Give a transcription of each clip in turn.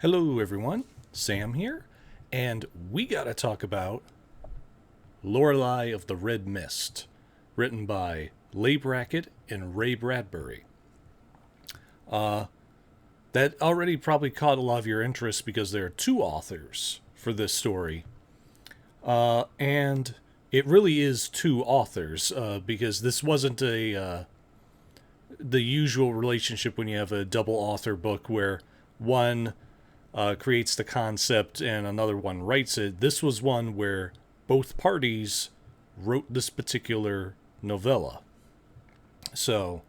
Hello, everyone. Sam here, and we gotta talk about Lorelei of the Red Mist, written by Leigh Brackett and Ray Bradbury. That already probably caught a lot of your interest because there are two authors for this story, and it really is two authors because this wasn't a the usual relationship when you have a double author book where one creates the concept and another one writes it. This was one where both parties wrote this particular novella. So,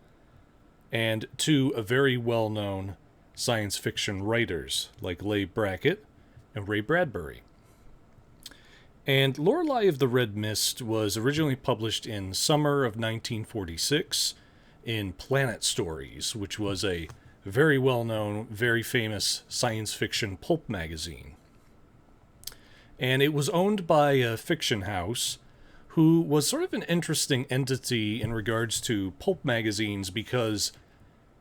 and two very well known science fiction writers like Leigh Brackett and Ray Bradbury. And Lorelei of the Red Mist was originally published in summer of 1946 in Planet Stories, which was a very well known, very famous science fiction pulp magazine. And it was owned by a fiction house who was sort of an interesting entity in regards to pulp magazines because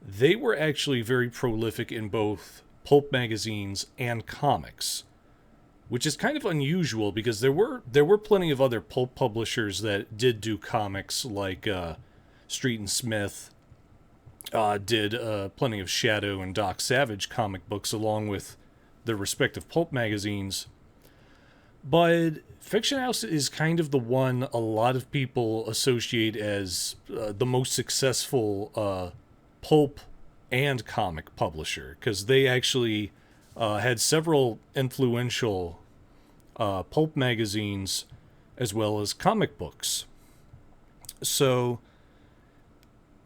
they were actually very prolific in both pulp magazines and comics, which is kind of unusual because there were plenty of other pulp publishers that did do comics like Street and Smith did plenty of Shadow and Doc Savage comic books along with their respective pulp magazines. But Fiction House is kind of the one a lot of people associate as the most successful pulp and comic publisher because they actually had several influential pulp magazines as well as comic books. So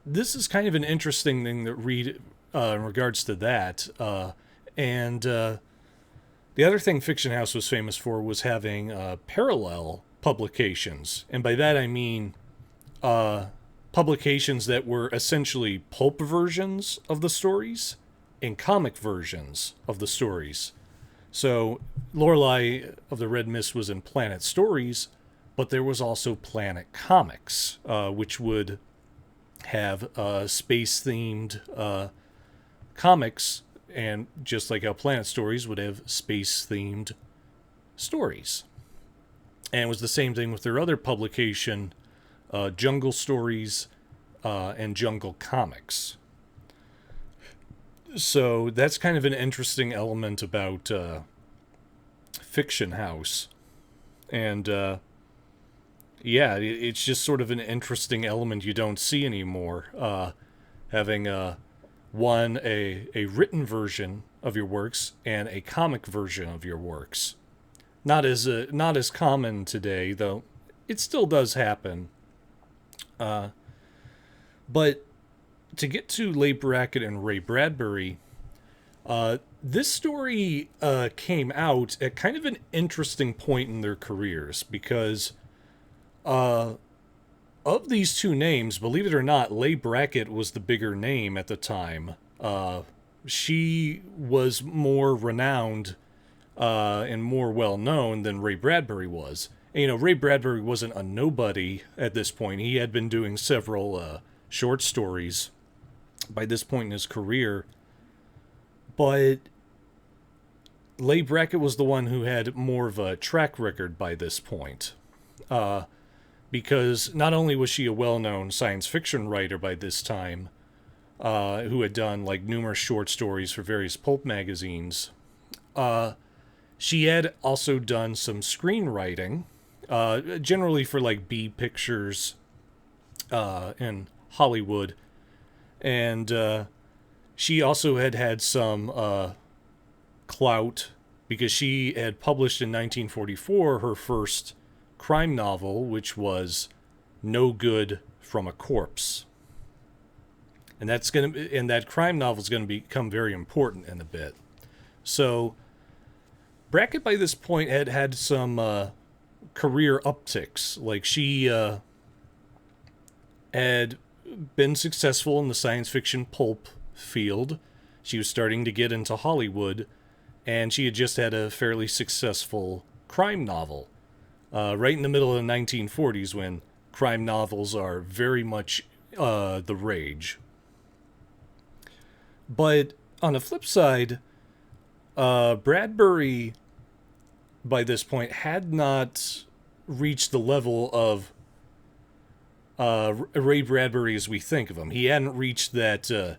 this is kind of an interesting thing to read in regards to that. And the other thing Fiction House was famous for was having parallel publications. And by that I mean publications that were essentially pulp versions of the stories and comic versions of the stories. So Lorelei of the Red Mist was in Planet Stories, but there was also Planet Comics, which would have space-themed comics, and just like how Planet Stories would have space-themed stories. And it was the same thing with their other publication, Jungle Stories and Jungle Comics. So that's kind of an interesting element about Fiction House. And yeah, it's just sort of an interesting element you don't see anymore. Having a written version of your works and a comic version of your works. Not as common today, though it still does happen. But to get to Leigh Brackett and Ray Bradbury, this story came out at kind of an interesting point in their careers because of these two names, believe it or not, Leigh Brackett was the bigger name at the time. She was more renowned and more well known than Ray Bradbury was. And, Ray Bradbury wasn't a nobody at this point. He had been doing several short stories by this point in his career. But Leigh Brackett was the one who had more of a track record by this point. Because not only was she a well-known science fiction writer by this time, who had done like numerous short stories for various pulp magazines, she had also done some screenwriting, generally for like B pictures in Hollywood, and she also had some clout because she had published in 1944 her first crime novel, which was No Good from a Corpse. And that crime novel is going to become very important in a bit. So Brackett by this point had some career upticks. Like she had been successful in the science fiction pulp field. She was starting to get into Hollywood, and she had just had a fairly successful crime novel. Right in the middle of the 1940s when crime novels are very much the rage. But on the flip side, Bradbury, by this point, had not reached the level of Ray Bradbury as we think of him. He hadn't reached that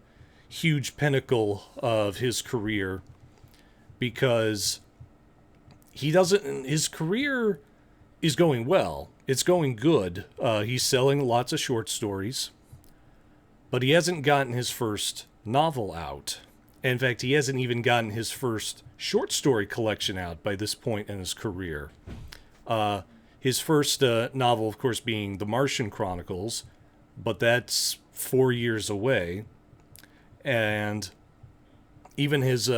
huge pinnacle of his career because he doesn't. His career is going well. It's going good. He's selling lots of short stories, but he hasn't gotten his first novel out. In fact, he hasn't even gotten his first short story collection out by this point in his career. His first novel, of course, being The Martian Chronicles, but that's 4 years away. And even his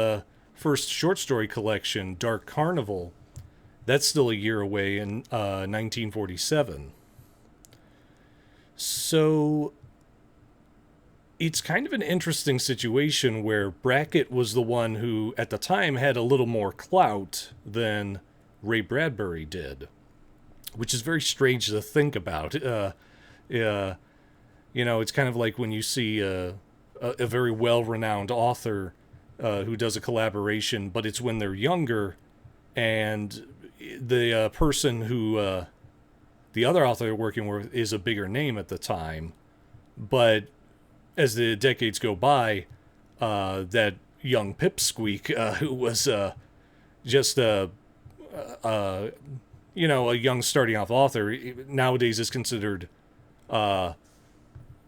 first short story collection, Dark Carnival, that's still a year away in 1947. So it's kind of an interesting situation where Brackett was the one who, at the time, had a little more clout than Ray Bradbury did, which is very strange to think about. It's kind of like when you see a very well-renowned author who does a collaboration, but it's when they're younger, and the person who the other author they're working with is a bigger name at the time, but as the decades go by, that young pipsqueak who was just a young starting off author nowadays is considered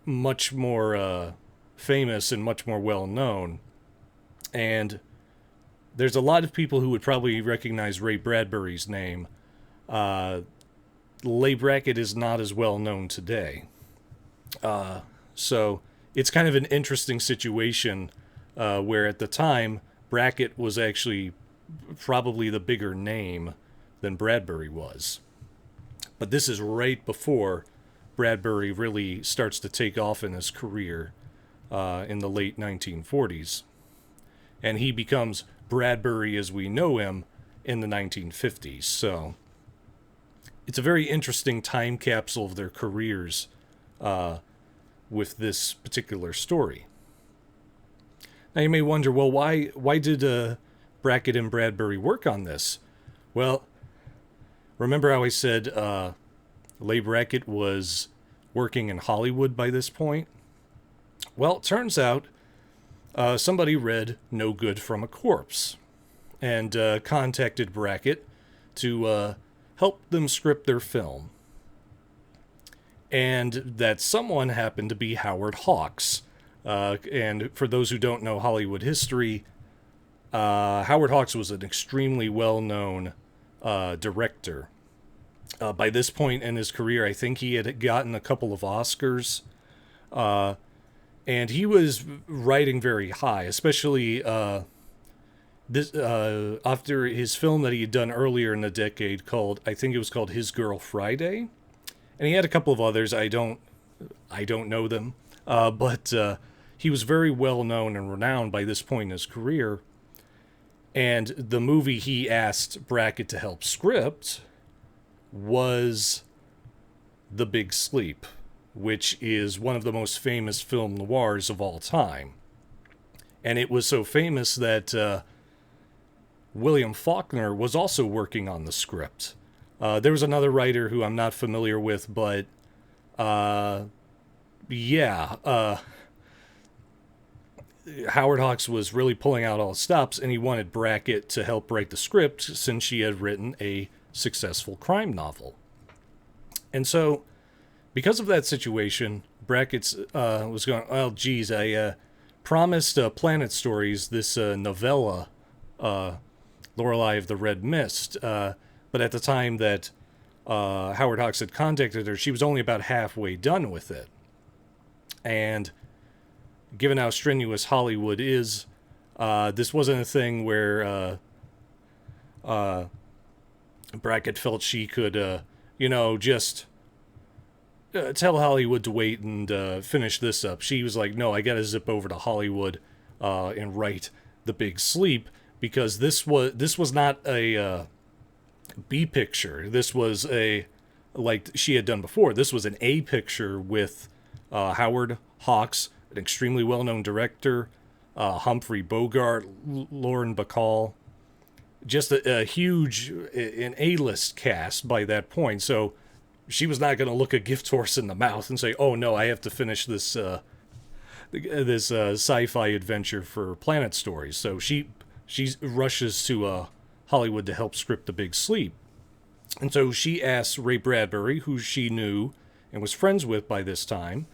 much more famous and much more well known. And there's a lot of people who would probably recognize Ray Bradbury's name. Leigh Brackett is not as well known today. So it's kind of an interesting situation where at the time Brackett was actually probably the bigger name than Bradbury was. But this is right before Bradbury really starts to take off in his career in the late 1940s. And he becomes Bradbury as we know him in the 1950s. So it's a very interesting time capsule of their careers with this particular story. Now you may wonder, well, why did Brackett and Bradbury work on this? Well, remember how I said Leigh Brackett was working in Hollywood by this point? Well, it turns out somebody read No Good from a Corpse and contacted Brackett to help them script their film. And that someone happened to be Howard Hawks. And for those who don't know Hollywood history, Howard Hawks was an extremely well-known director. By this point in his career, I think he had gotten a couple of Oscars. And he was riding very high, especially this after his film that he had done earlier in the decade I think it was called His Girl Friday. And he had a couple of others. I don't know them. But he was very well known and renowned by this point in his career. And the movie he asked Brackett to help script was The Big Sleep, which is one of the most famous film noirs of all time. And it was so famous that William Faulkner was also working on the script. There was another writer who I'm not familiar with, but Howard Hawks was really pulling out all the stops, and he wanted Brackett to help write the script since she had written a successful crime novel. And so, because of that situation, Brackett was going, well, geez, I promised Planet Stories this novella, LORELEI of the Red Mist, but at the time that Howard Hawks had contacted her, she was only about halfway done with it. And given how strenuous Hollywood is, this wasn't a thing where Brackett felt she could, just tell Hollywood to wait and finish this up. She was like, no, I got to zip over to Hollywood and write The Big Sleep, because this was not a B picture. This was like she had done before. This was an A picture with Howard Hawks, an extremely well-known director, Humphrey Bogart, Lauren Bacall, just a huge, an A-list cast by that point. So she was not going to look a gift horse in the mouth and say, "Oh no, I have to finish this sci-fi adventure for Planet Stories." So she rushes to Hollywood to help script The Big Sleep, and so she asks Ray Bradbury, who she knew and was friends with by this time,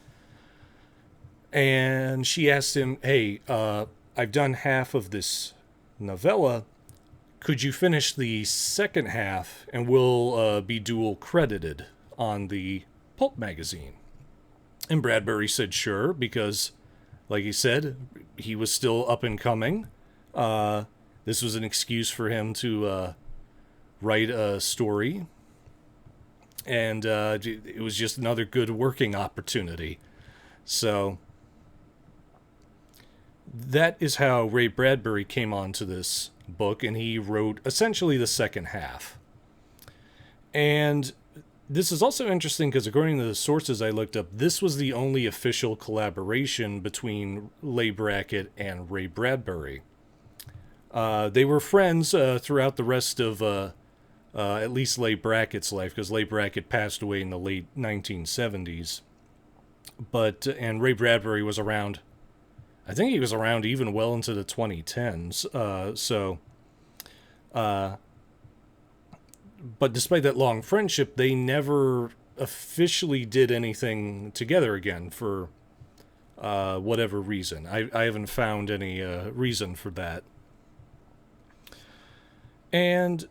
and she asked him, "Hey, I've done half of this novella. Could you finish the second half, and we'll be dual credited on the pulp magazine?" And Bradbury said sure, because, like he said, he was still up and coming. This was an excuse for him to write a story, and it was just another good working opportunity. So that is how Ray Bradbury came onto this book, and he wrote essentially the second half. And this is also interesting because, according to the sources I looked up, this was the only official collaboration between Leigh Brackett and Ray Bradbury. They were friends throughout the rest of at least Leigh Brackett's life, because Leigh Brackett passed away in the late 1970s. And Ray Bradbury was around, I think he was around even well into the 2010s. But despite that long friendship, they never officially did anything together again for whatever reason. I haven't found any reason for that. And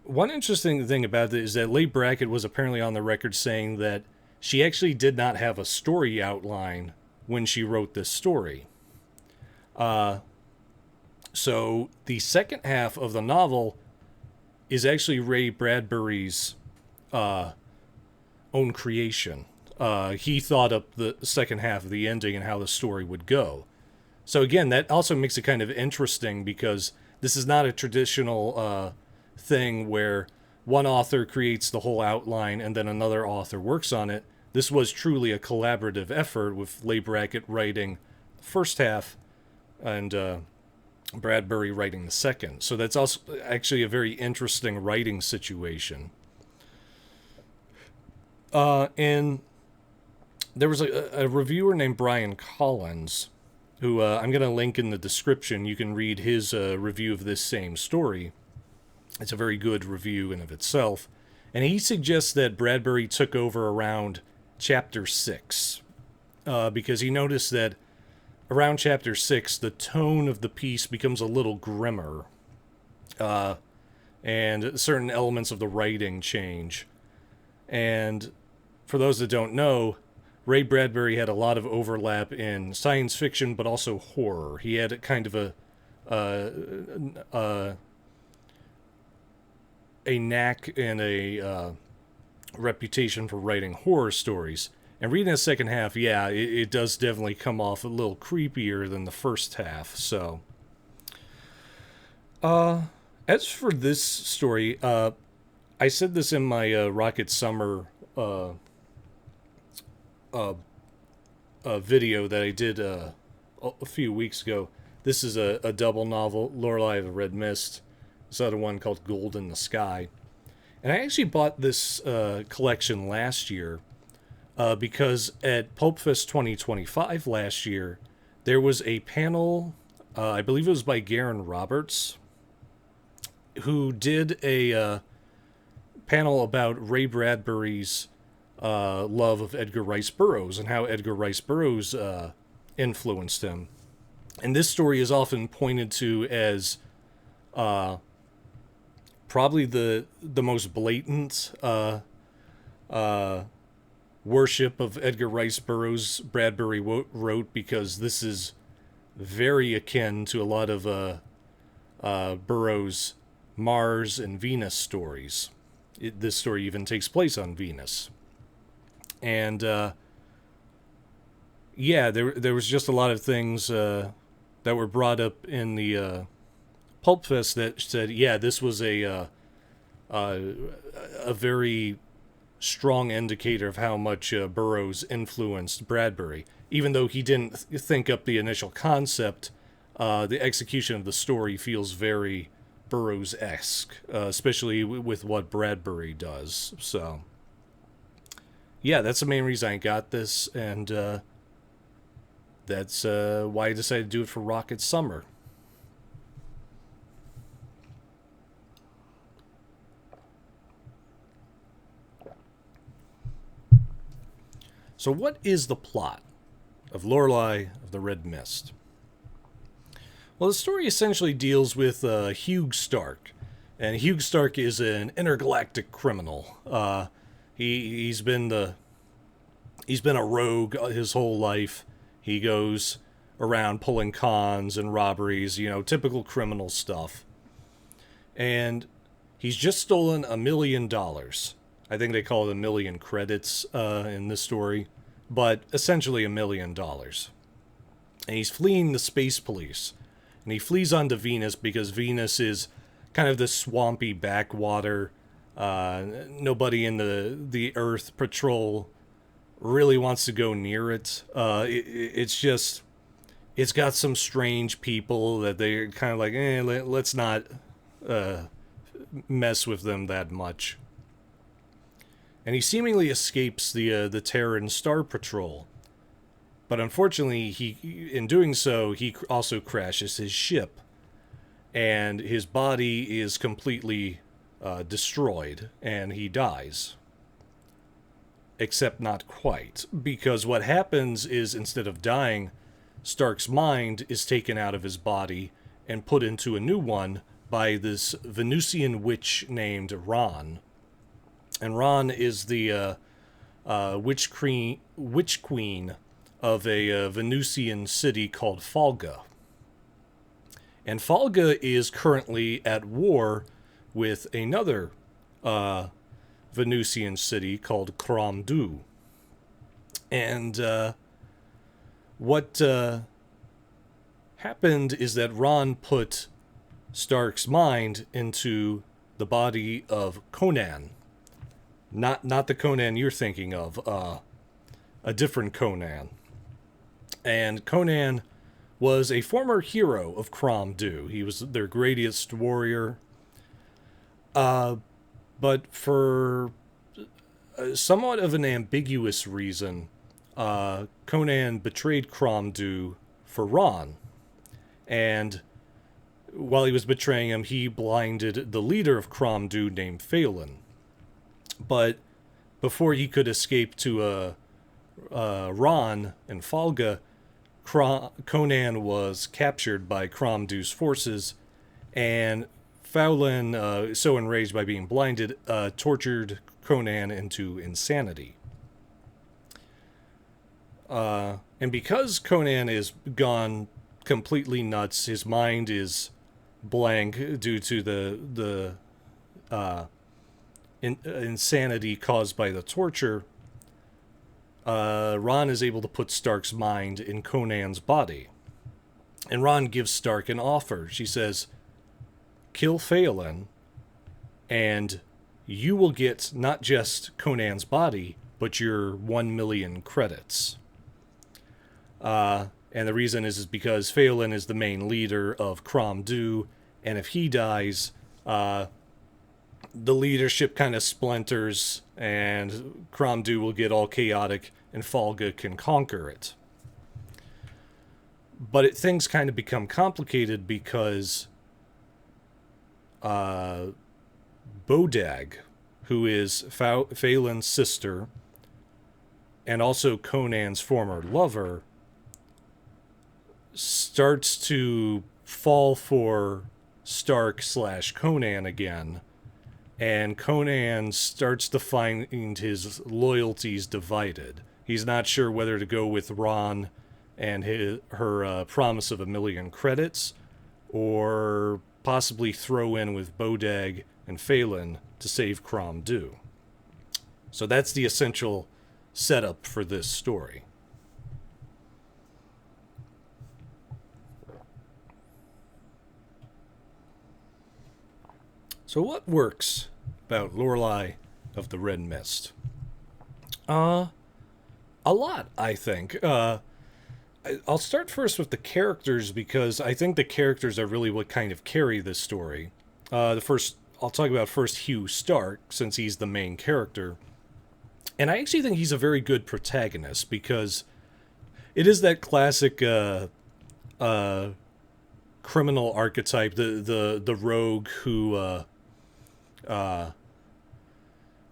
one interesting thing about it is that Leigh Brackett was apparently on the record saying that she actually did not have a story outline when she wrote this story. So the second half of the novel is actually Ray Bradbury's own creation. He thought up the second half of the ending and how the story would go. So again, that also makes it kind of interesting, because this is not a traditional thing where one author creates the whole outline and then another author works on it. This was truly a collaborative effort, with Leigh Brackett writing the first half and Bradbury writing the second. So that's also actually a very interesting writing situation. And there was a reviewer named Brian Collins, who I'm going to link in the description. You can read his review of this same story. It's a very good review in of itself. And he suggests that Bradbury took over around chapter 6, because he noticed that around chapter 6, the tone of the piece becomes a little grimmer, and certain elements of the writing change. And for those that don't know, Ray Bradbury had a lot of overlap in science fiction, but also horror. He had kind of a knack and a reputation for writing horror stories. And reading the second half, yeah, it does definitely come off a little creepier than the first half. So, as for this story, I said this in my Rocket Summer video that I did a few weeks ago. This is a double novel, Lorelei of the Red Mist. This other one called Gold in the Sky. And I actually bought this collection last year because at Pulp Fest 2025 last year, there was a panel, I believe it was by Garen Roberts, who did a panel about Ray Bradbury's love of Edgar Rice Burroughs and how Edgar Rice Burroughs influenced him. And this story is often pointed to as probably the most blatant worship of Edgar Rice Burroughs Bradbury wrote, because this is very akin to a lot of Burroughs' Mars and Venus stories. This story even takes place on Venus. And yeah, there was just a lot of things that were brought up in the Pulp Fest that said, yeah, this was a very strong indicator of how much Burroughs influenced Bradbury. Even though he didn't think up the initial concept, the execution of the story feels very Burroughs-esque, especially with what Bradbury does. So, yeah, that's the main reason I got this, and that's why I decided to do it for Rocket Summer. So, what is the plot of Lorelei of the Red Mist? Well, the story essentially deals with Hugh Starke, and Hugh Starke is an intergalactic criminal. He's been a rogue his whole life. He goes around pulling cons and robberies, typical criminal stuff. And he's just stolen $1 million. I think they call it 1,000,000 credits in this story, but essentially $1 million. And he's fleeing the space police. And he flees onto Venus because Venus is kind of the swampy backwater. Nobody in the Earth Patrol really wants to go near it. It's got some strange people that they're kind of like, let's not mess with them that much. And he seemingly escapes the Terran Space Patrol. But unfortunately, in doing so, he also crashes his ship. And his body is completely destroyed, and he dies. Except not quite. Because what happens is, instead of dying, Stark's mind is taken out of his body and put into a new one by this Venusian witch named Rann. And Rann is the witch queen of a Venusian city called Falga. And Falga is currently at war with another Venusian city called Kramdu. And what happened is that Rann put Stark's mind into the body of Conan. Not the Conan you're thinking of, a different Conan. And Conan was a former hero of Kramdu. He was their greatest warrior. But for somewhat of an ambiguous reason, Conan betrayed Kramdu for Rann. And while he was betraying him, he blinded the leader of Kramdu named Phelan. But before he could escape to Rann and Falga, Conan was captured by Kramdu's forces, and Phelan, so enraged by being blinded, tortured Conan into insanity. And because Conan is gone completely nuts, his mind is blank due to the insanity caused by the torture, Rann is able to put Stark's mind in Conan's body. And Rann gives Stark an offer. She says, kill Phelan, and you will get not just Conan's body, but your 1,000,000 credits. And the reason is because Phelan is the main leader of Kramdu, and if he dies, the leadership kind of splinters, and Kramdu will get all chaotic, and Falga can conquer it. But things kind of become complicated because Bodag, who is Phelan's sister, and also Conan's former lover, starts to fall for Stark/Conan again. And Conan starts to find his loyalties divided. He's not sure whether to go with Rann and her promise of 1,000,000 credits, or possibly throw in with Bodag and Phelan to save Kramdu. So that's the essential setup for this story. So what works about Lorelei of the Red Mist? A lot, I think. I'll start first with the characters, because I think the characters are really what kind of carry this story. The first, I'll talk about first Hugh Starke, since he's the main character. And I actually think he's a very good protagonist because it is that classic uh, criminal archetype, the rogue who uh,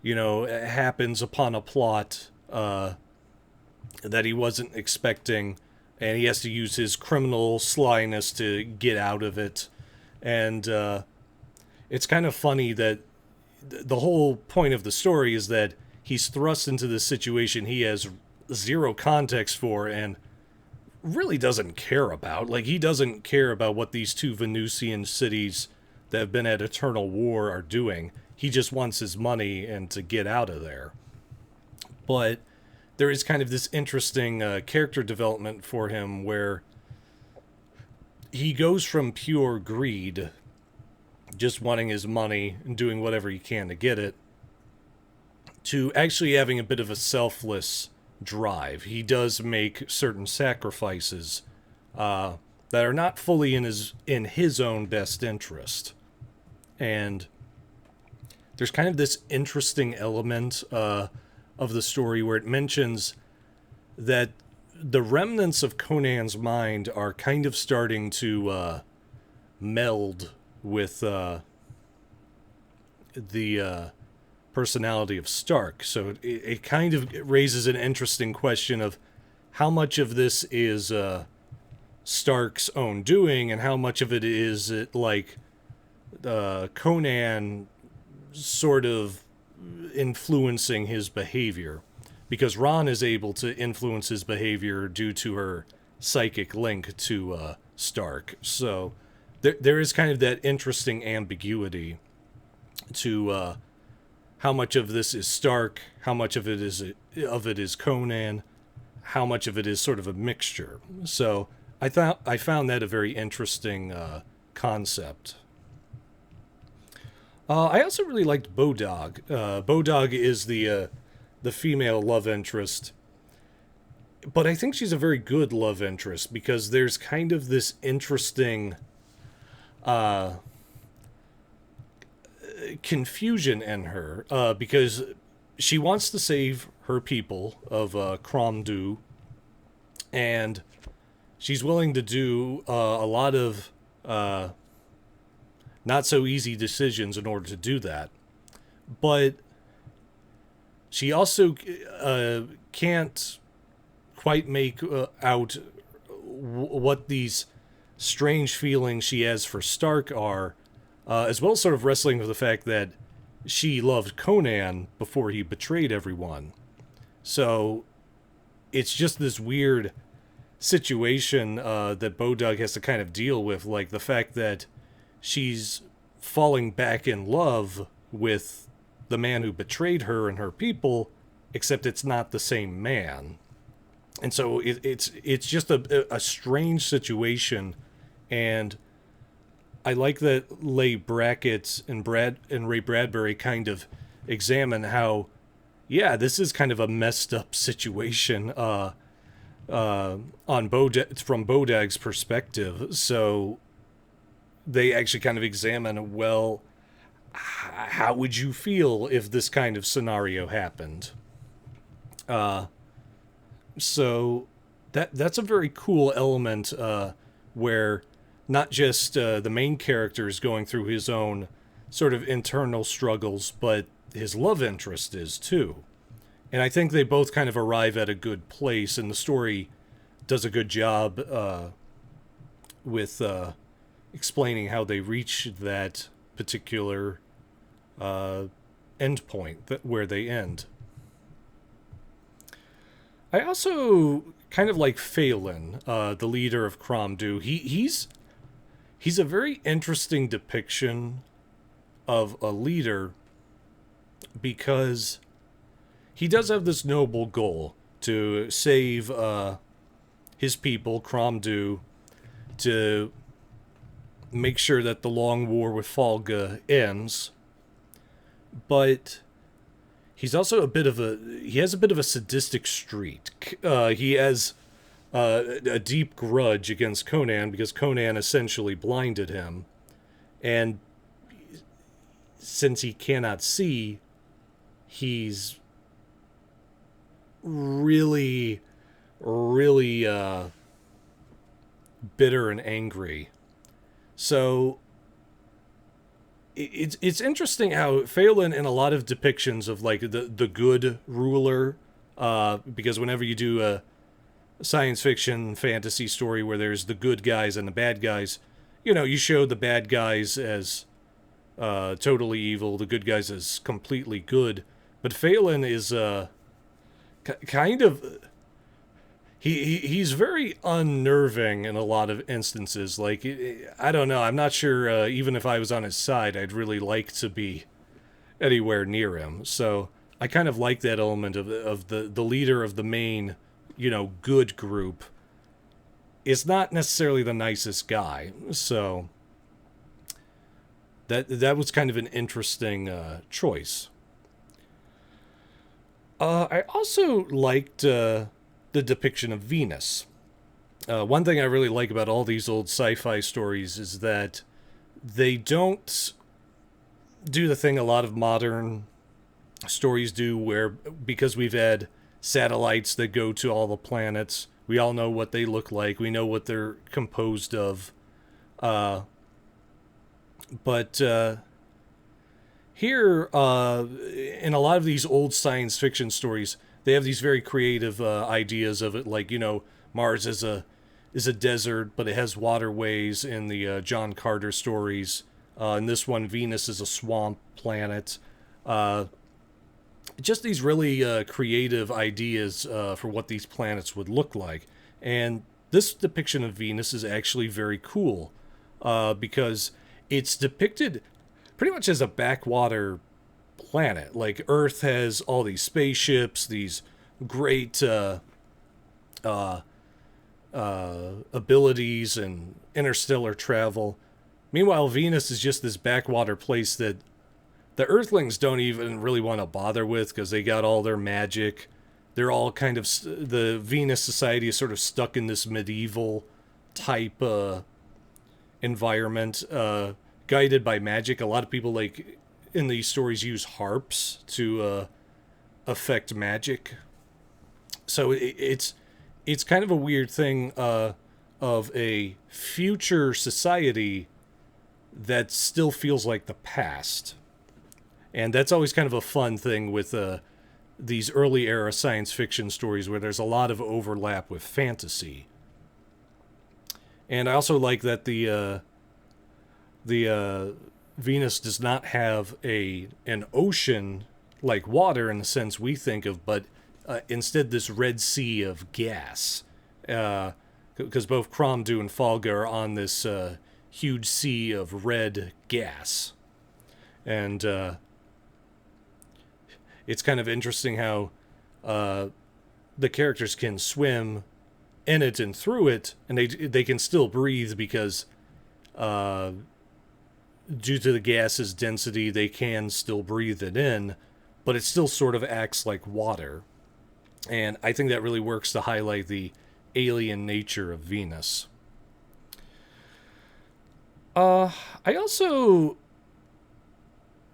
happens upon a plot that he wasn't expecting, and he has to use his criminal slyness to get out of it. And it's kind of funny that the whole point of the story is that he's thrust into this situation he has zero context for and really doesn't care about. Like, he doesn't care about what these two Venusian cities that have been at eternal war are doing. He just wants his money and to get out of there. But there is kind of this interesting character development for him where he goes from pure greed, just wanting his money and doing whatever he can to get it, to actually having a bit of a selfless drive. He does make certain sacrifices that are not fully in his own best interest. And there's kind of this interesting element of the story where it mentions that the remnants of Conan's mind are kind of starting to meld with the personality of Stark. So it kind of raises an interesting question of how much of this is Stark's own doing and how much of it is like Conan sort of influencing his behavior, because Rann is able to influence his behavior due to her psychic link to Stark. So there is kind of that interesting ambiguity to how much of this is Stark, how much of it is Conan, how much of it is sort of a mixture. So I found that a very interesting concept. I also really liked Bodog. Bodog is the female love interest, but I think she's a very good love interest because there's kind of this interesting confusion in her, because she wants to save her people of Cromdu, and she's willing to do a lot of not so easy decisions in order to do that. But she also can't quite make out what these strange feelings she has for Stark are, as well as sort of wrestling with the fact that she loved Conan before he betrayed everyone. So it's just this weird situation that Bodog has to kind of deal with, like the fact that she's falling back in love with the man who betrayed her and her people, except it's not the same man. And so it's just a strange situation, and I like that Leigh Brackett and Ray Bradbury kind of examine how, yeah, this is kind of a messed up situation from Bodag's perspective. So they actually kind of examine, well, how would you feel if this kind of scenario happened? So that's a very cool element where not just the main character is going through his own sort of internal struggles, but his love interest is too. And I think they both kind of arrive at a good place, and the story does a good job with explaining how they reach that particular end point, where they end. I also kind of like Phelan, the leader of Cromdu. He's a very interesting depiction of a leader, because he does have this noble goal to save his people, Cromdu, to make sure that the long war with Falga ends. But he's also he has a bit of a sadistic streak. He has a deep grudge against Conan because Conan essentially blinded him. And since he cannot see, he's really, really bitter and angry. So it's interesting how Phelan, in a lot of depictions of like the good ruler, because whenever you do a science fiction fantasy story where there's the good guys and the bad guys, you show the bad guys as totally evil, the good guys as completely good. But Phelan is kind of he's very unnerving in a lot of instances. Like, I don't know. I'm not sure. Even if I was on his side, I'd really like to be anywhere near him. So I kind of like that element of the leader of the main, good group is not necessarily the nicest guy. So that was kind of an interesting choice. I also liked the depiction of Venus. One thing I really like about all these old sci-fi stories is that they don't do the thing a lot of modern stories do, where because we've had satellites that go to all the planets, we all know what they look like, we know what they're composed of. But here, in a lot of these old science fiction stories, they have these very creative ideas of it, like, Mars is a desert, but it has waterways in the John Carter stories. In this one, Venus is a swamp planet. Just these really creative ideas for what these planets would look like. And this depiction of Venus is actually very cool because it's depicted pretty much as a backwater planet. Like, Earth has all these spaceships, these great abilities and interstellar travel. Meanwhile, Venus is just this backwater place that the Earthlings don't even really want to bother with because they got all their magic. They're all kind of the Venus society is sort of stuck in this medieval type environment, guided by magic. A lot of people, like, in these stories, use harps to affect magic. So it's kind of a weird thing of a future society that still feels like the past. And that's always kind of a fun thing with these early era science fiction stories, where there's a lot of overlap with fantasy. And I also like that the Venus does not have an ocean like water in the sense we think of, but instead this Red Sea of gas. Because both Cromdu and Falga are on this huge sea of red gas. And it's kind of interesting how the characters can swim in it and through it, and they can still breathe because due to the gas's density, they can still breathe it in, but it still sort of acts like water. And I think that really works to highlight the alien nature of Venus. I also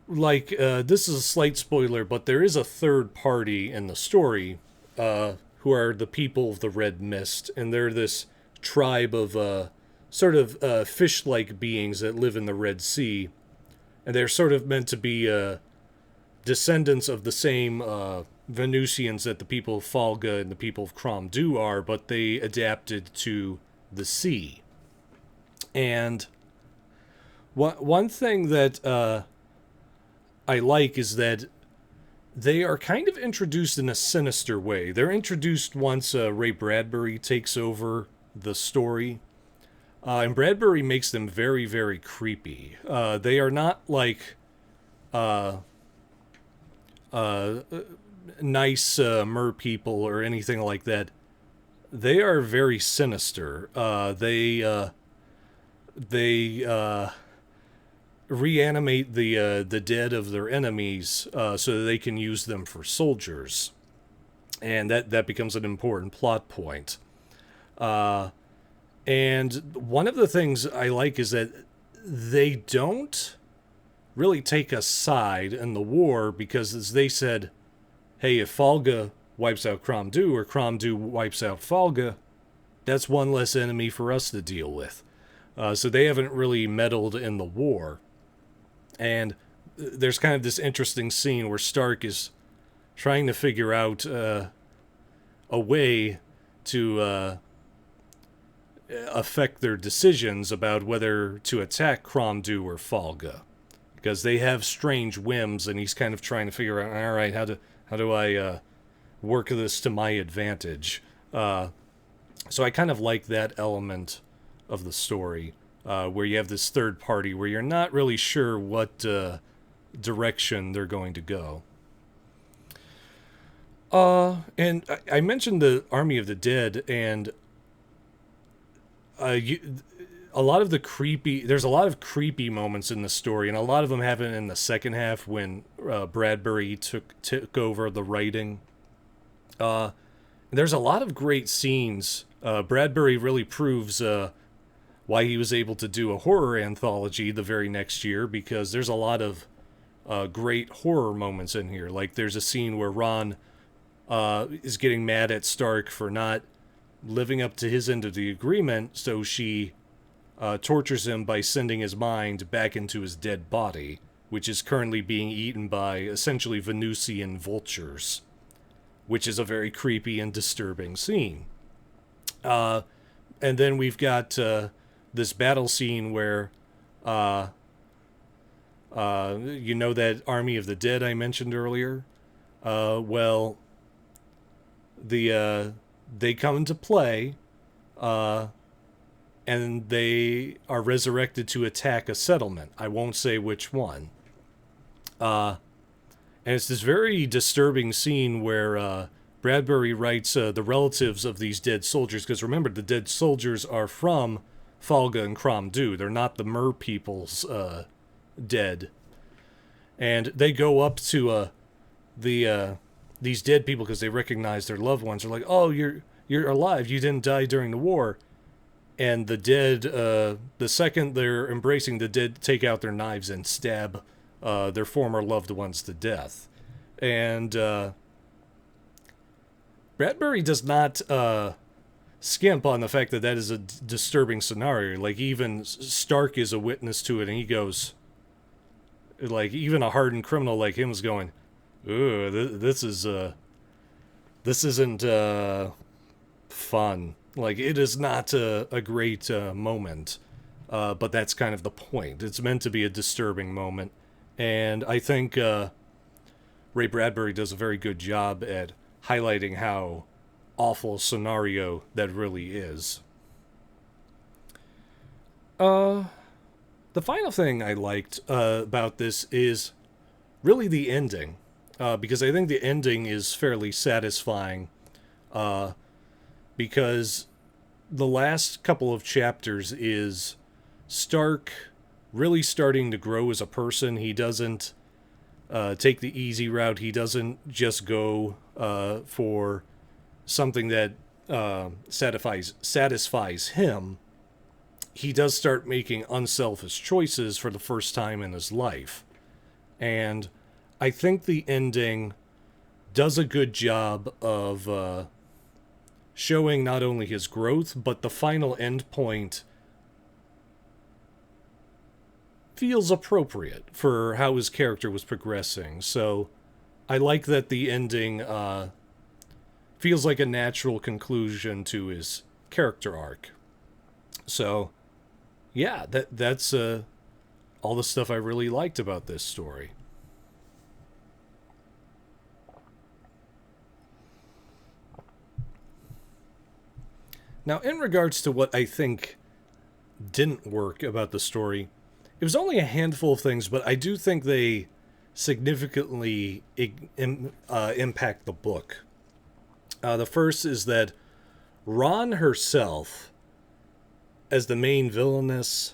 like, this is a slight spoiler, but there is a third party in the story who are the people of the Red Mist, and they're this tribe of sort of fish-like beings that live in the Red Sea, and they're sort of meant to be descendants of the same Venusians that the people of Falga and the people of Cromdu are, but they adapted to the sea. And one thing that I like is that they are kind of introduced in a sinister way. They're introduced once Ray Bradbury takes over the story. And Bradbury makes them very, very creepy. They are not like nice mer people or anything like that. They are very sinister. They reanimate the dead of their enemies so that they can use them for soldiers, and that becomes an important plot point. And one of the things I like is that they don't really take a side in the war, because as they said, hey, if Falga wipes out Crom-Duw or Crom-Duw wipes out Falga, that's one less enemy for us to deal with. So they haven't really meddled in the war. And there's kind of this interesting scene where Stark is trying to figure out a way to affect their decisions about whether to attack Crom-Duw or Falga, because they have strange whims, and he's kind of trying to figure out, all right, how do I work this to my advantage? So I kind of like that element of the story, where you have this third party where you're not really sure what direction they're going to go. And I mentioned the Army of the Dead, and a lot of the there's a lot of creepy moments in the story, and a lot of them happen in the second half when Bradbury took over the writing. There's a lot of great scenes. Bradbury really proves why he was able to do a horror anthology the very next year, because there's a lot of great horror moments in here. Like there's a scene where Rann is getting mad at Stark for not living up to his end of the agreement, so she tortures him by sending his mind back into his dead body, which is currently being eaten by essentially Venusian vultures, which is a very creepy and disturbing scene. And then we've got this battle scene where you know that Army of the Dead I mentioned earlier? Well, they come into play, and they are resurrected to attack a settlement. I won't say which one. And it's this very disturbing scene where Bradbury writes the relatives of these dead soldiers, because remember, the dead soldiers are from Falga and Crom-Duw. They're not the Mer people's dead. And they go up to these dead people because they recognize their loved ones. They're like, oh, you're alive. You didn't die during the war. And the dead, the second they're embracing the dead, take out their knives and stab their former loved ones to death. And Bradbury does not skimp on the fact that is a disturbing scenario. Like, even Stark is a witness to it, and he goes, like, even a hardened criminal like him is going, ooh, this isn't fun. Like, it is not a great moment, but that's kind of the point. It's meant to be a disturbing moment, and I think Ray Bradbury does a very good job at highlighting how awful a scenario that really is. The final thing I liked about this is really the ending, because I think the ending is fairly satisfying, because the last couple of chapters is Stark really starting to grow as a person. He doesn't take the easy route. He doesn't just go for something that satisfies him. He does start making unselfish choices for the first time in his life. And I think the ending does a good job of showing not only his growth, but the final end point feels appropriate for how his character was progressing. So I like that the ending feels like a natural conclusion to his character arc. So yeah, that's all the stuff I really liked about this story. Now, in regards to what I think didn't work about the story, it was only a handful of things, but I do think they significantly impact the book. The first is that Rann herself, as the main villainess,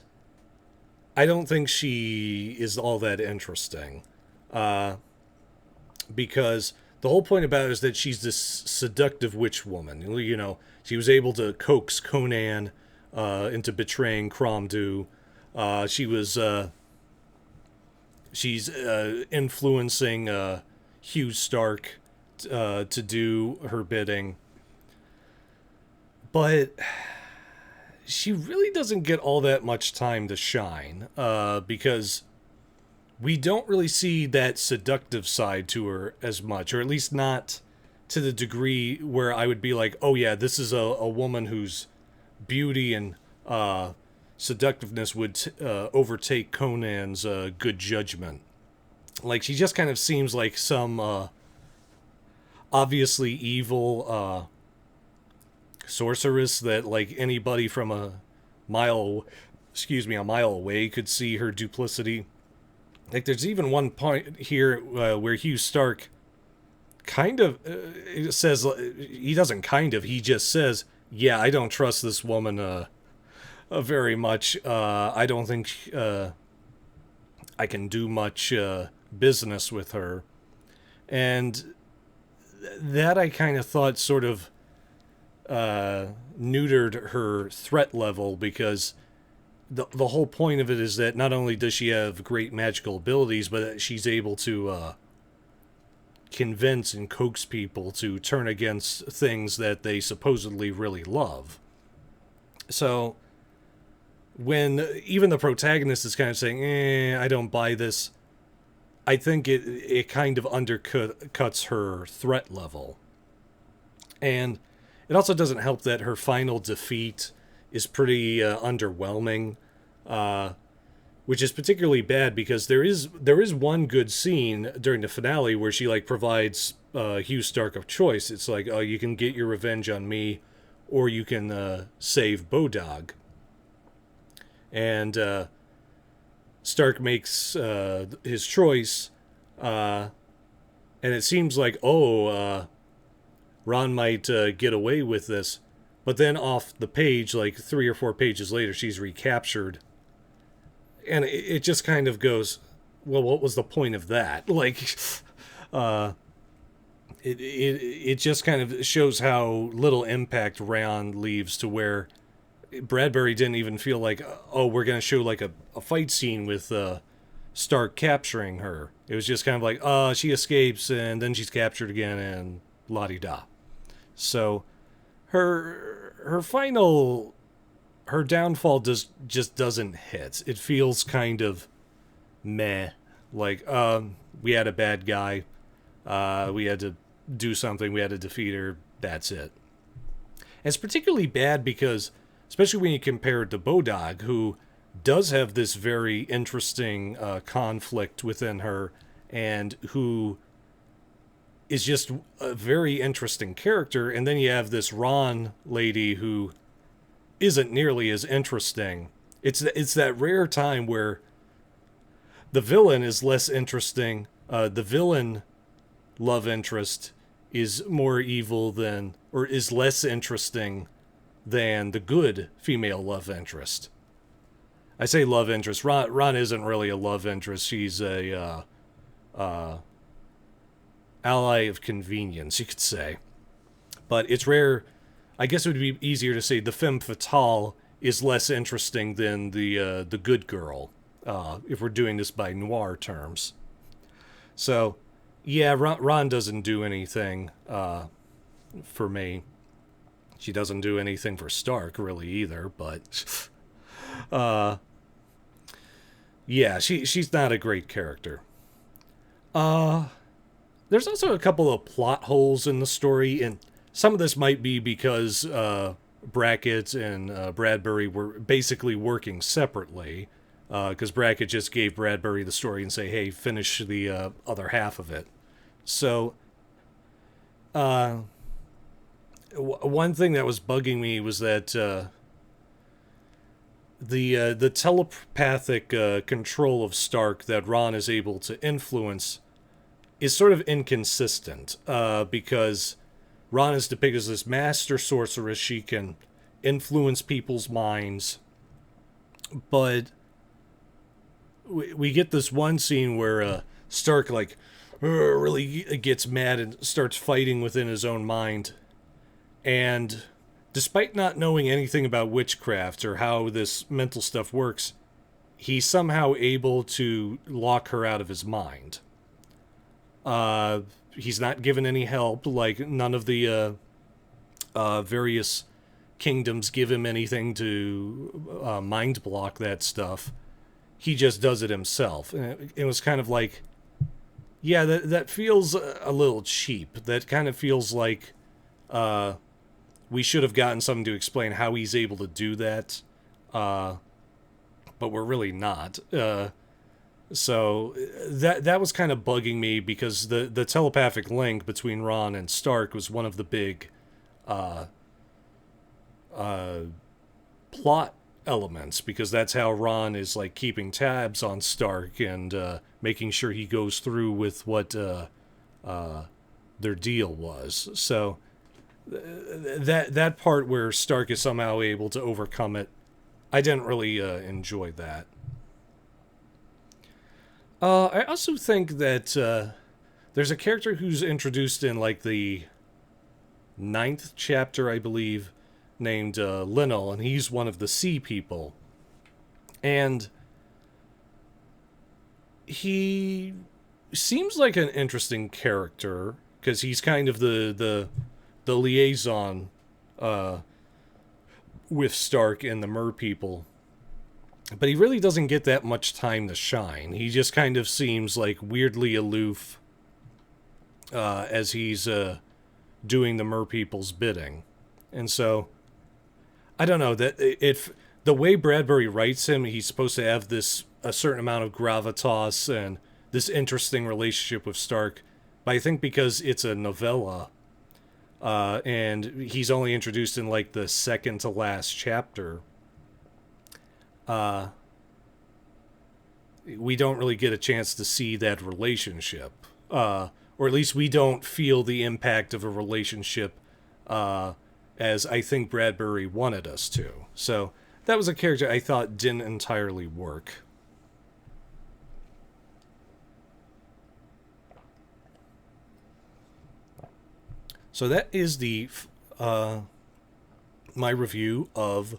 I don't think she is all that interesting. Because the whole point about it is that she's this seductive witch woman. You know, she was able to coax Conan into betraying Crom-Duw. She She's influencing Hugh Starke to do her bidding. But she really doesn't get all that much time to shine because we don't really see that seductive side to her as much, or at least not to the degree where I would be like, oh yeah, this is a woman whose beauty and seductiveness would overtake Conan's good judgment. Like, she just kind of seems like some obviously evil sorceress that, like, anybody from a mile away could see her duplicity. Like, there's even one point here where Hugh Stark kind of says, he doesn't kind of, he just says, yeah, I don't trust this woman very much. I don't think I can do much business with her. And that I kind of thought sort of neutered her threat level, because the whole point of it is that not only does she have great magical abilities, but that she's able to convince and coax people to turn against things that they supposedly really love. So when even the protagonist is kind of saying, I don't buy this, I think it kind of undercuts her threat level. And it also doesn't help that her final defeat is pretty underwhelming, which is particularly bad because there is one good scene during the finale where she like provides Hugh Stark a choice. It's like, oh, you can get your revenge on me, or you can save Bodog. And Stark makes his choice, and it seems like, Rann might get away with this. But then off the page, like 3 or 4 pages later, she's recaptured. And it just kind of goes, well, what was the point of that? Like, it just kind of shows how little impact Rann leaves, to where Bradbury didn't even feel like, oh, we're going to show like a fight scene with Stark capturing her. It was just kind of like, she escapes and then she's captured again and la-di-da. So her downfall just doesn't hit. It feels kind of meh. Like, we had a bad guy. We had to do something. We had to defeat her. That's it. And it's particularly bad because, especially when you compare it to Bodog, who does have this very interesting conflict within her, and who is just a very interesting character, and then you have this Rann lady who isn't nearly as interesting. It's that rare time where the villain is less interesting. The villain love interest is more evil than, or is less interesting than the good female love interest. I say love interest. Rann isn't really a love interest. She's a ally of convenience, you could say. But it's rare. I guess it would be easier to say the femme fatale is less interesting than the good girl, if we're doing this by noir terms. So, yeah, Rann doesn't do anything for me. She doesn't do anything for Stark, really, either, but yeah, she's not a great character. There's also a couple of plot holes in the story, and some of this might be because Brackett and Bradbury were basically working separately, because Brackett just gave Bradbury the story and say, hey, finish the other half of it. So, one thing that was bugging me was that the telepathic control of Stark that Rann is able to influence is sort of inconsistent, because Rann is depicted as this master sorceress. She can influence people's minds, but we get this one scene where Stark like really gets mad and starts fighting within his own mind, and despite not knowing anything about witchcraft or how this mental stuff works, he's somehow able to lock her out of his mind. He's not given any help. Like, none of the various kingdoms give him anything to mind block that stuff. He just does it himself. And it was kind of like, yeah, that feels a little cheap. That kind of feels like we should have gotten something to explain how he's able to do that. But we're really not. So that was kind of bugging me, because the telepathic link between Rann and Stark was one of the big plot elements, because that's how Rann is like keeping tabs on Stark and making sure he goes through with what their deal was. So that part where Stark is somehow able to overcome it, I didn't really enjoy that. I also think that there's a character who's introduced in like the 9th chapter, I believe, named Linnell, and he's one of the Sea People. And he seems like an interesting character, because he's kind of the liaison with Stark and the Mer People. But he really doesn't get that much time to shine. He just kind of seems like weirdly aloof as he's doing the Mer People's bidding. And so, I don't know, that if the way Bradbury writes him, he's supposed to have a certain amount of gravitas and this interesting relationship with Stark. But I think because it's a novella, and he's only introduced in like the second to last chapter, we don't really get a chance to see that relationship. Or at least we don't feel the impact of a relationship as I think Bradbury wanted us to. So that was a character I thought didn't entirely work. So that is my review of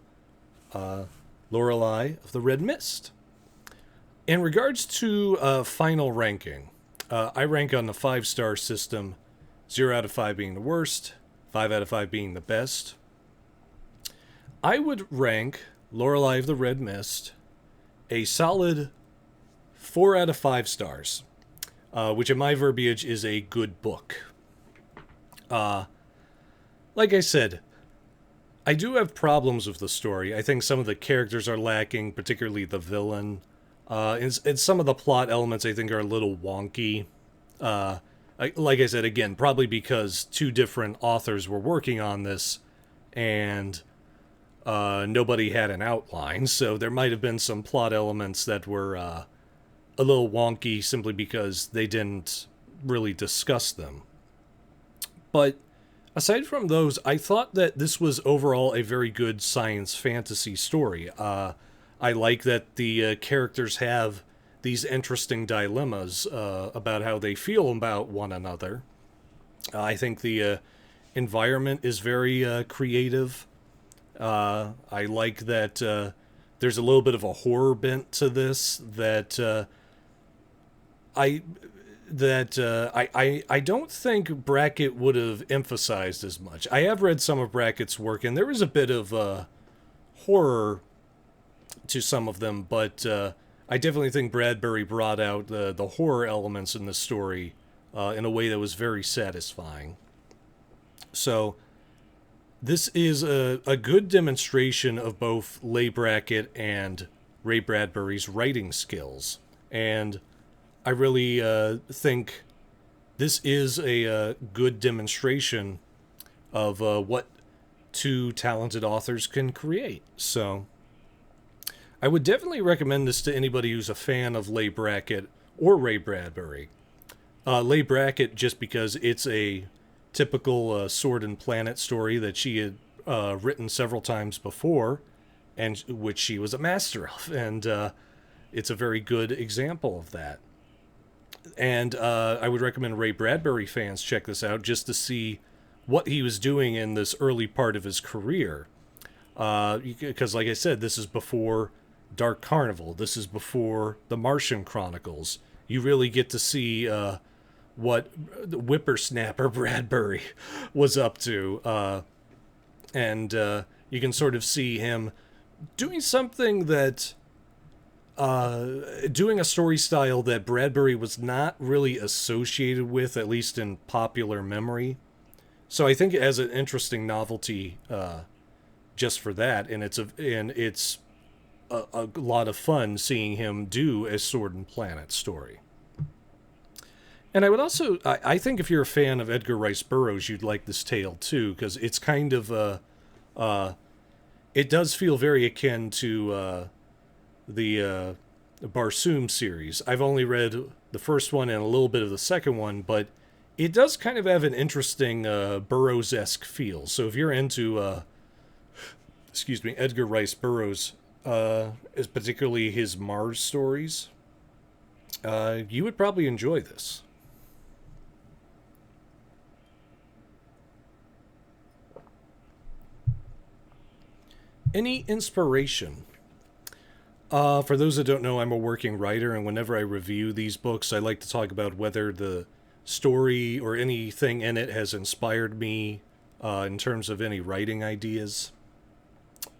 LORELEI of the Red Mist. In regards to final ranking, I rank on the 5-star system, 0 out of 5 being the worst, 5 out of 5 being the best. I would rank LORELEI of the Red Mist a solid 4 out of 5 stars, which in my verbiage is a good book. Like I said, I do have problems with the story. I think some of the characters are lacking, particularly the villain. And some of the plot elements I think are a little wonky. Like I said, again, probably because 2 different authors were working on this, and nobody had an outline. So there might have been some plot elements that were a little wonky simply because they didn't really discuss them. But aside from those, I thought that this was overall a very good science fantasy story. I like that the characters have these interesting dilemmas about how they feel about one another. I think the environment is very creative. I like that there's a little bit of a horror bent to this that I don't think Brackett would have emphasized as much. I have read some of Brackett's work, and there was a bit of horror to some of them, but I definitely think Bradbury brought out the horror elements in the story in a way that was very satisfying. So this is a good demonstration of both Leigh Brackett and Ray Bradbury's writing skills, and I really think this is a good demonstration of what 2 talented authors can create. So I would definitely recommend this to anybody who's a fan of Leigh Brackett or Ray Bradbury. Leigh Brackett, just because it's a typical Sword and Planet story that she had written several times before, and which she was a master of, and it's a very good example of that. And I would recommend Ray Bradbury fans check this out just to see what he was doing in this early part of his career. Because, like I said, this is before Dark Carnival. This is before the Martian Chronicles. You really get to see what the whippersnapper Bradbury was up to. And you can sort of see him doing something that doing a story style that Bradbury was not really associated with, at least in popular memory. So I think it has an interesting novelty just for that, and it's a lot of fun seeing him do a Sword and Planet story. And I would also, I think if you're a fan of Edgar Rice Burroughs, you'd like this tale too, because it's kind of it does feel very akin to the Barsoom series. I've only read the first one and a little bit of the second one, but it does kind of have an interesting Burroughs-esque feel. So if you're into, Edgar Rice Burroughs, is particularly his Mars stories, you would probably enjoy this. Any inspiration? For those that don't know, I'm a working writer, and whenever I review these books, I like to talk about whether the story or anything in it has inspired me in terms of any writing ideas.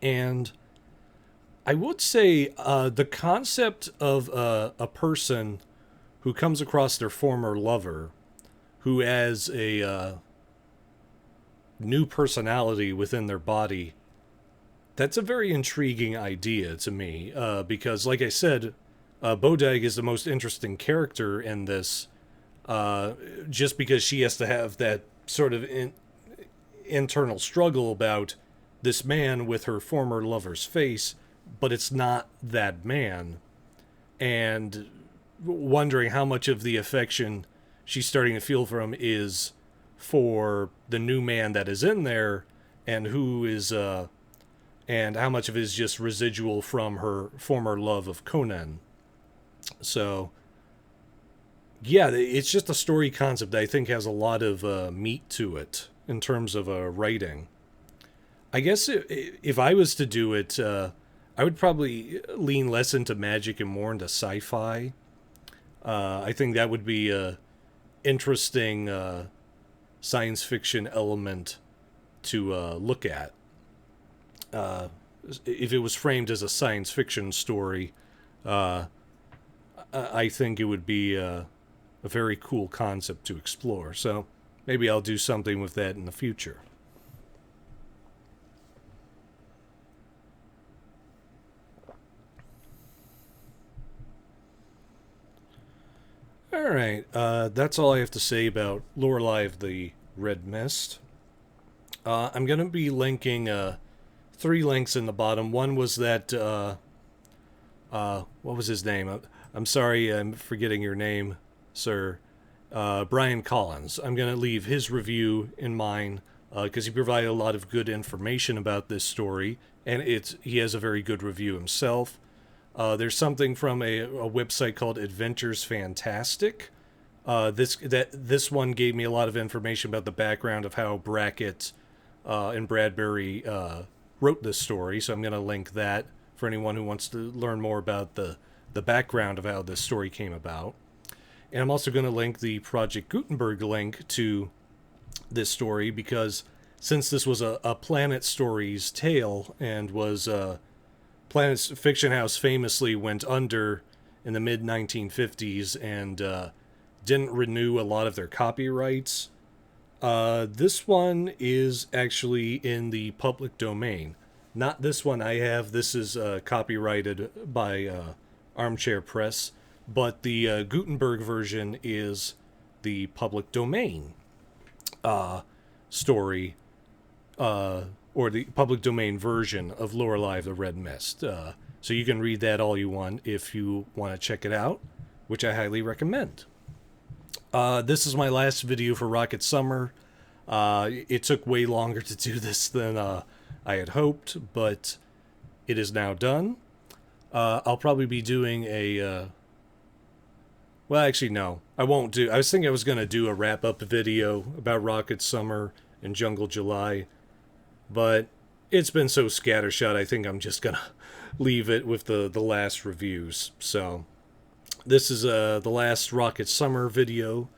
And I would say the concept of a person who comes across their former lover, who has a new personality within their body, that's a very intriguing idea to me, because, like I said, Bodag is the most interesting character in this, just because she has to have that sort of internal struggle about this man with her former lover's face, but it's not that man, and wondering how much of the affection she's starting to feel from is for the new man that is in there, and who is and how much of it is just residual from her former love of Conan. So, yeah, it's just a story concept that I think has a lot of meat to it in terms of writing. I guess if I was to do it, I would probably lean less into magic and more into sci-fi. I think that would be a interesting science fiction element to look at. If it was framed as a science fiction story, I think it would be a very cool concept to explore. So maybe I'll do something with that in the future. All right, that's all I have to say about Lorelei of the Red Mist. I'm going to be linking 3 links in the bottom. One was that, what was his name? I'm sorry, I'm forgetting your name, sir. Brian Collins. I'm going to leave his review in mine, because he provided a lot of good information about this story, and he has a very good review himself. There's something from a website called Adventures Fantastic. This one gave me a lot of information about the background of how Brackett and Bradbury wrote this story, so I'm going to link that for anyone who wants to learn more about the background of how this story came about. And I'm also going to link the Project Gutenberg link to this story, because since this was a Planet Stories tale and was Planet Fiction House famously went under in the mid-1950s and didn't renew a lot of their copyrights, this one is actually in the public domain. Not this one I have. This is copyrighted by Armchair Press, but the Gutenberg version is the public domain story, or the public domain version of Lorelei of the Red Mist. So you can read that all you want if you want to check it out, which I highly recommend. This is my last video for Rocket Summer. It took way longer to do this than I had hoped, but it is now done. I'll probably be doing a... well, actually, no. I won't do... I was thinking I was going to do a wrap-up video about Rocket Summer and Jungle July, but it's been so scattershot, I think I'm just going to leave it with the last reviews. So this is the last Rocket Summer video.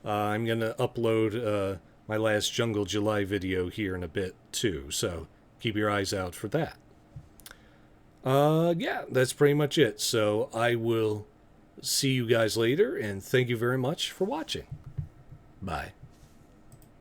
I'm going to upload my last Jungle July video here in a bit too, so keep your eyes out for that. Yeah, that's pretty much it. So I will see you guys later, and thank you very much for watching. Bye.